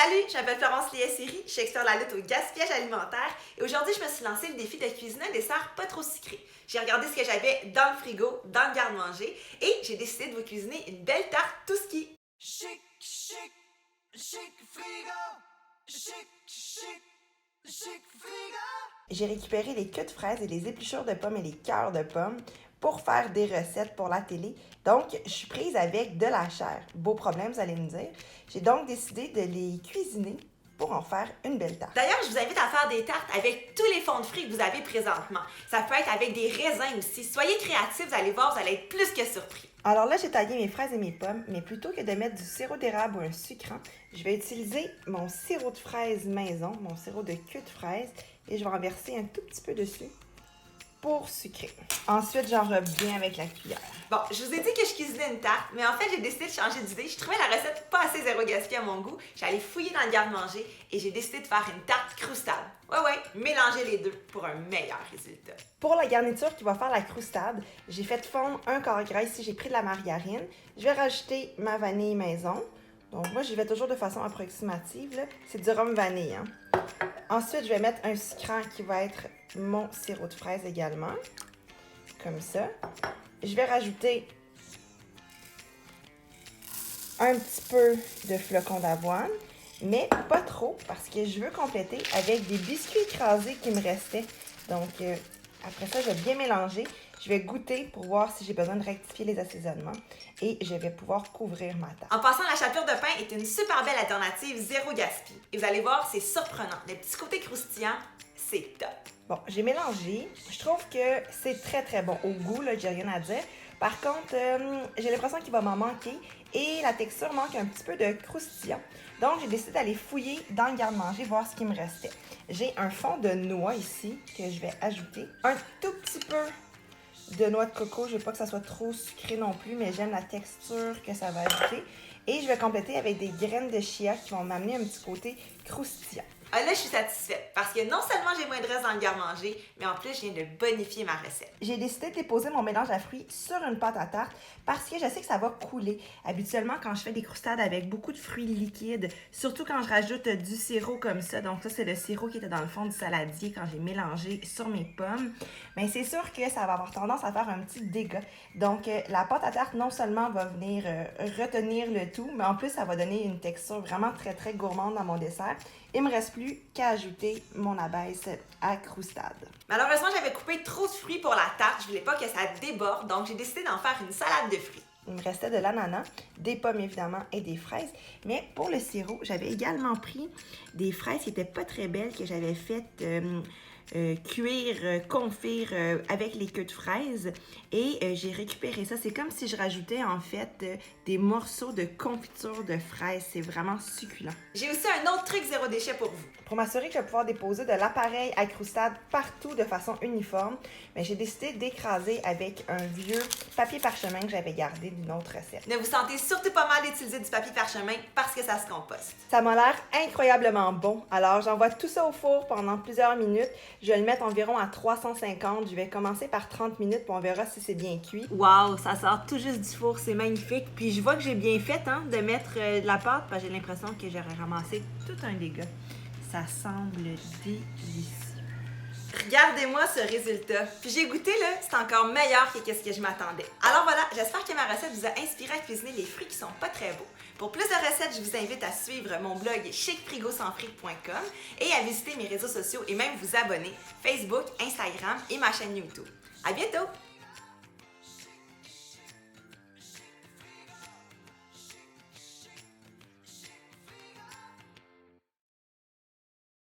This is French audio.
Salut, je m'appelle Florence Liessiri, je suis experte de la lutte au gaspillage alimentaire et aujourd'hui, je me suis lancé le défi de cuisiner un dessert pas trop sucré. J'ai regardé ce que j'avais dans le frigo, dans le garde-manger et j'ai décidé de vous cuisiner une belle tarte tout ski. Chic, chic, chic frigo. Chic, chic, chic frigo. J'ai récupéré les queues de fraises et les épluchures de pommes et les cœurs de pommes pour faire des recettes pour la télé. Donc, je suis prise avec de la chair. Beau problème, vous allez me dire. J'ai donc décidé de les cuisiner pour en faire une belle tarte. D'ailleurs, je vous invite à faire des tartes avec tous les fonds de fruits que vous avez présentement. Ça peut être avec des raisins aussi. Soyez créatifs, vous allez voir, vous allez être plus que surpris. Alors là, j'ai taillé mes fraises et mes pommes, mais plutôt que de mettre du sirop d'érable ou un sucrant, je vais utiliser mon sirop de fraise maison, mon sirop de queue de fraise, et je vais en verser un tout petit peu dessus pour sucrer. Ensuite, j'enrobe bien avec la cuillère. Bon, je vous ai dit que je cuisinais une tarte, mais en fait, j'ai décidé de changer d'idée. Je trouvais la recette pas assez zéro gaspillé à mon goût. J'allais fouiller dans le garde-manger et j'ai décidé de faire une tarte croustade. Ouais, mélanger les deux pour un meilleur résultat. Pour la garniture qui va faire la croustade, j'ai fait fondre un quart grain ici, j'ai pris de la margarine. Je vais rajouter ma vanille maison. Donc moi, j'y vais toujours de façon approximative, là. C'est du rhum vanille, hein. Ensuite, je vais mettre un sucrant qui va être mon sirop de fraise également. Comme ça. Je vais rajouter un petit peu de flocons d'avoine, mais pas trop parce que je veux compléter avec des biscuits écrasés qui me restaient. Donc, après ça, je vais bien mélanger. Je vais goûter pour voir si j'ai besoin de rectifier les assaisonnements et je vais pouvoir couvrir ma tarte. En passant, la chapelure de pain est une super belle alternative zéro gaspille. Et vous allez voir, c'est surprenant. Les petits côtés croustillants, c'est top. Bon, j'ai mélangé. Je trouve que c'est très, très bon. Au goût, là, j'ai rien à dire. Par contre, j'ai l'impression qu'il va m'en manquer et la texture manque un petit peu de croustillant. Donc, j'ai décidé d'aller fouiller dans le garde-manger, voir ce qui me restait. J'ai un fond de noix ici que je vais ajouter. Un tout petit peu de noix de coco. Je veux pas que ça soit trop sucré non plus, mais j'aime la texture que ça va ajouter. Et je vais compléter avec des graines de chia qui vont m'amener un petit côté croustillant. Ah, là, je suis satisfaite parce que non seulement j'ai moins de reste dans le garde-manger, mais en plus, je viens de bonifier ma recette. J'ai décidé de déposer mon mélange à fruits sur une pâte à tarte parce que je sais que ça va couler. Habituellement, quand je fais des croustades avec beaucoup de fruits liquides, surtout quand je rajoute du sirop comme ça, donc ça, c'est le sirop qui était dans le fond du saladier quand j'ai mélangé sur mes pommes, mais c'est sûr que ça va avoir tendance à faire un petit dégât. Donc, la pâte à tarte, non seulement va venir retenir le tout, mais en plus, ça va donner une texture vraiment très, très gourmande dans mon dessert. Il me reste plus qu'à ajouter mon abaisse à croustade. Malheureusement, j'avais coupé trop de fruits pour la tarte. Je voulais pas que ça déborde, donc j'ai décidé d'en faire une salade de fruits. Il me restait de l'ananas, des pommes évidemment et des fraises. Mais pour le sirop, j'avais également pris des fraises qui n'étaient pas très belles que j'avais faites cuire, confire avec les queues de fraises. Et j'ai récupéré ça. C'est comme si je rajoutais en fait des morceaux de confiture de fraises. C'est vraiment succulent. J'ai aussi un autre truc zéro déchet pour vous. Pour m'assurer que je vais pouvoir déposer de l'appareil à croustade partout de façon uniforme, mais j'ai décidé d'écraser avec un vieux papier parchemin que j'avais gardé d'une autre recette. Ne vous sentez surtout pas mal d'utiliser du papier parchemin parce que ça se composte. Ça m'a l'air incroyablement bon. Alors, j'envoie tout ça au four pendant plusieurs minutes. Je vais le mettre environ à 350. Je vais commencer par 30 minutes, puis on verra si c'est bien cuit. Wow, ça sort tout juste du four, c'est magnifique. Puis je vois que j'ai bien fait de mettre de la pâte, parce que j'ai l'impression que j'aurais ramassé tout un dégât. Ça semble délicieux. Regardez-moi ce résultat. Puis j'ai goûté, là, c'est encore meilleur que ce que je m'attendais. Alors voilà, j'espère que ma recette vous a inspiré à cuisiner les fruits qui sont pas très beaux. Pour plus de recettes, je vous invite à suivre mon blog chicfrigosansfric.com et à visiter mes réseaux sociaux et même vous abonner, Facebook, Instagram et ma chaîne YouTube. À bientôt!